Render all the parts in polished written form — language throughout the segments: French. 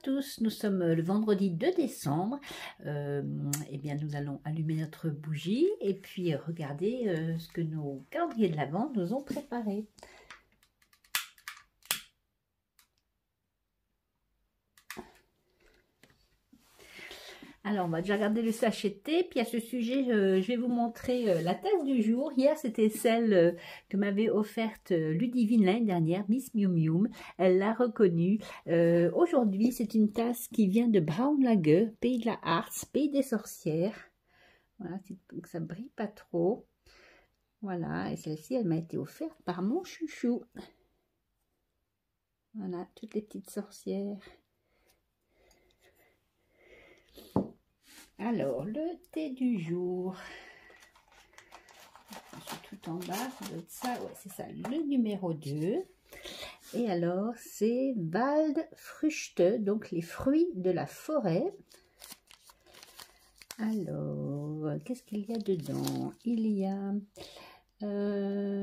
tous, nous sommes le vendredi 2 décembre. Eh bien, nous allons allumer notre bougie et puis regarder ce que nos calendriers de l'Avent nous ont préparé. Alors, on va déjà regarder le sachet de thé. Puis à ce sujet, je vais vous montrer la tasse du jour. Hier, c'était celle que m'avait offerte Ludivine l'année dernière, Miss Miu Miu. Elle l'a reconnue. Aujourd'hui, c'est une tasse qui vient de Braunlage, pays de la Harz, pays des sorcières. Voilà, donc ça ne brille pas trop. Voilà, et celle-ci, elle m'a été offerte par mon chouchou. Voilà, toutes les petites sorcières. Alors, le thé du jour. Je suis tout en bas, ça doit être ça. Ouais, c'est ça, le numéro 2. Et alors, c'est Waldfrüchte, donc les fruits de la forêt. Alors, qu'est-ce qu'il y a dedans? Il y a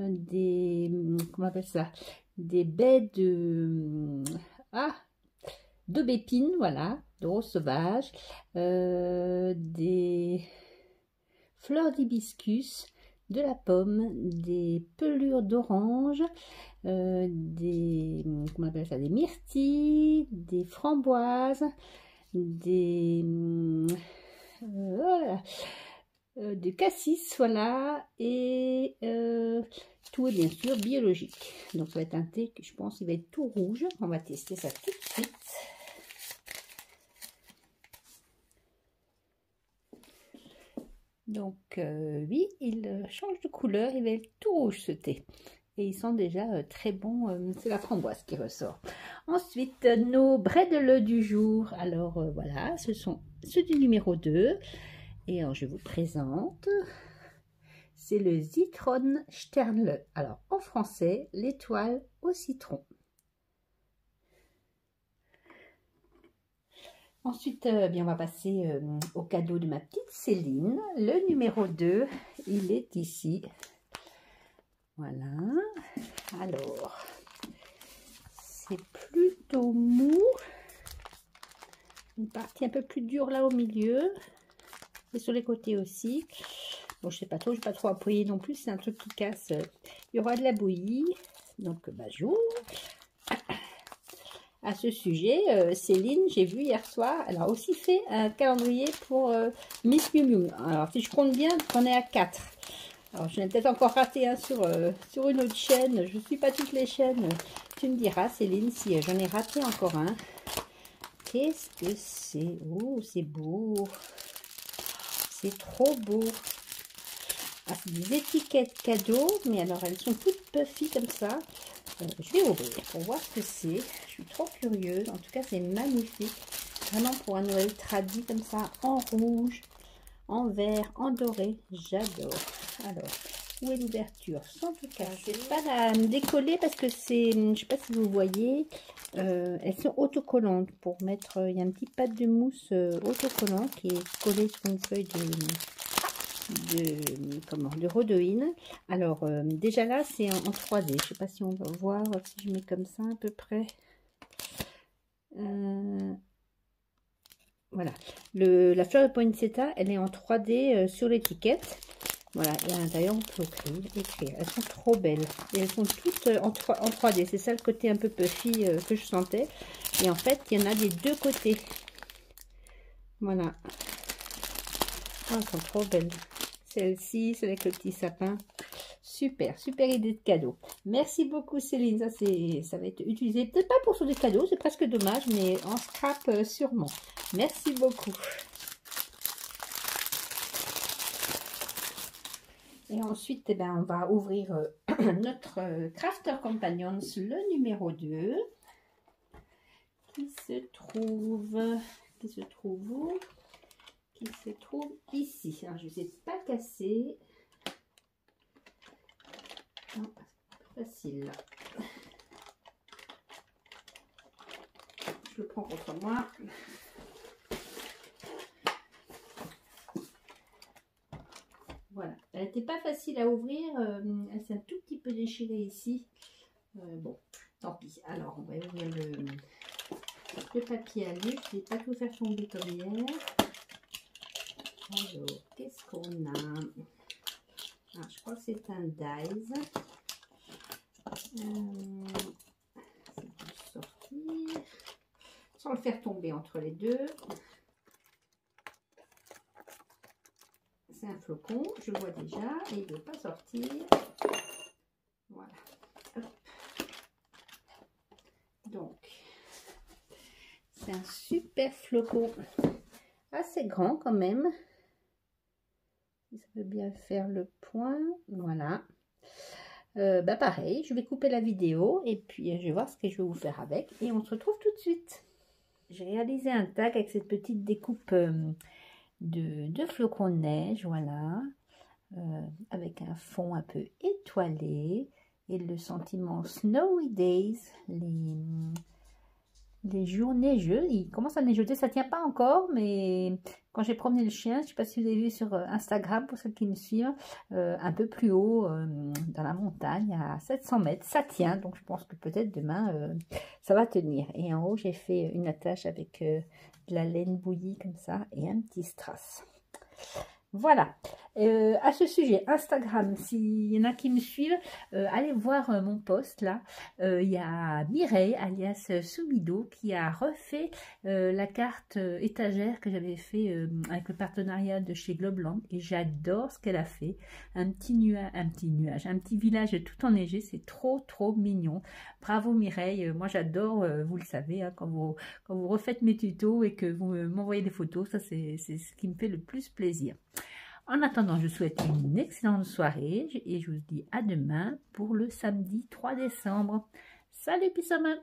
des... Comment on appelle ça? Des baies de... d'aubépine, voilà, de rose sauvage, des fleurs d'hibiscus, de la pomme, des pelures d'orange, comment on appelle ça, des myrtilles, des framboises, des cassis, voilà, et tout est bien sûr biologique. Donc ça va être un thé que je pense il va être tout rouge. On va tester ça tout de suite. Donc oui, il change de couleur, il va être tout rouge ce thé. Et il sent déjà très bon, c'est la framboise qui ressort. Ensuite, nos bredele du jour. Alors voilà, ce sont ceux du numéro 2. Et alors je vous présente, c'est le Zitron Sternle. Alors en français, l'étoile au citron. Ensuite, bien, on va passer au cadeau de ma petite Céline. Le numéro 2, il est ici. Voilà. Alors, c'est plutôt mou. Une partie un peu plus dure là au milieu. Et sur les côtés aussi. Bon, je sais pas trop, je ne vais pas trop appuyer non plus. C'est un truc qui casse. Il y aura de la bouillie. Donc, bah, j'ouvre. À ce sujet, Céline, j'ai vu hier soir, elle a aussi fait un calendrier pour Miss Miu Miu. Alors, si je compte bien, on est à 4. Alors, je l'ai peut-être encore raté un sur une autre chaîne. Je ne suis pas toutes les chaînes. Tu me diras, Céline, si j'en ai raté encore un. Qu'est-ce que c'est? Oh, c'est beau. C'est trop beau. Ah, c'est des étiquettes cadeaux, mais alors elles sont toutes puffy comme ça. Je vais ouvrir pour voir ce que c'est. Je suis trop curieuse. En tout cas, c'est magnifique. Vraiment pour un Noël tradit comme ça, en rouge, en vert, en doré. J'adore. Alors, où est l'ouverture? Sans tout casser. Je ne vais pas la décoller parce que c'est, je ne sais pas si vous voyez, elles sont autocollantes pour mettre. Il y a un petit pad de mousse autocollant qui est collé sur une feuille de rhodoïne. Alors déjà là c'est en 3D, je sais pas si on va voir, si je mets comme ça à peu près, voilà, la fleur de poinsettia elle est en 3D sur l'étiquette, voilà, et à l'intérieur on peut écrire, elles sont trop belles et elles sont toutes en 3D, c'est ça le côté un peu puffy que je sentais, et en fait il y en a des deux côtés, voilà. Oh, elles sont trop belles. Celle-ci, c'est avec le petit sapin. Super, super idée de cadeau. Merci beaucoup Céline. Ça va être utilisé, peut-être pas pour sur des cadeaux, c'est presque dommage, mais en scrap sûrement. Merci beaucoup. Et ensuite, eh ben, on va ouvrir notre Crafter Companions, le numéro 2, qui se trouve où? Qui se trouve ici. Alors, je ne sais pas casser. Non, c'est pas facile là. Je le prends contre moi. Voilà. Elle n'était pas facile à ouvrir. Elle s'est un tout petit peu déchirée ici. Bon, tant pis. Alors, on va ouvrir le papier à lu, je ne vais pas tout faire tomber comme hier. Alors, qu'est-ce qu'on a? Ah, je crois que c'est un Dies. C'est pour sortir. Sans le faire tomber entre les deux. C'est un flocon, je le vois déjà, et il ne veut pas sortir. Voilà. Hop. Donc, c'est un super flocon. Assez grand quand même. Si ça veut bien faire le point. Voilà. Pareil, je vais couper la vidéo et puis je vais voir ce que je vais vous faire avec. Et on se retrouve tout de suite. J'ai réalisé un tag avec cette petite découpe de flocons de neige, voilà, avec un fond un peu étoilé et le sentiment Snowy Days, les jours neigeux. Il commence à neigeoter, ça tient pas encore, mais quand j'ai promené le chien, je ne sais pas si vous avez vu sur Instagram, pour ceux qui me suivent, un peu plus haut dans la montagne, à 700 mètres, ça tient, donc je pense que peut-être demain ça va tenir. Et en haut, j'ai fait une attache avec de la laine bouillie comme ça et un petit strass. Voilà, à ce sujet, Instagram, s'il y en a qui me suivent, allez voir mon post là. Il y a Mireille, alias Soumido, qui a refait la carte étagère que j'avais fait avec le partenariat de chez Globland. Et j'adore ce qu'elle a fait. Un petit village tout enneigé, c'est trop mignon. Bravo Mireille, moi j'adore, vous le savez, hein, quand vous refaites mes tutos et que vous m'envoyez des photos, ça c'est ce qui me fait le plus plaisir. En attendant, je vous souhaite une excellente soirée et je vous dis à demain pour le samedi 3 décembre. Salut Pissama!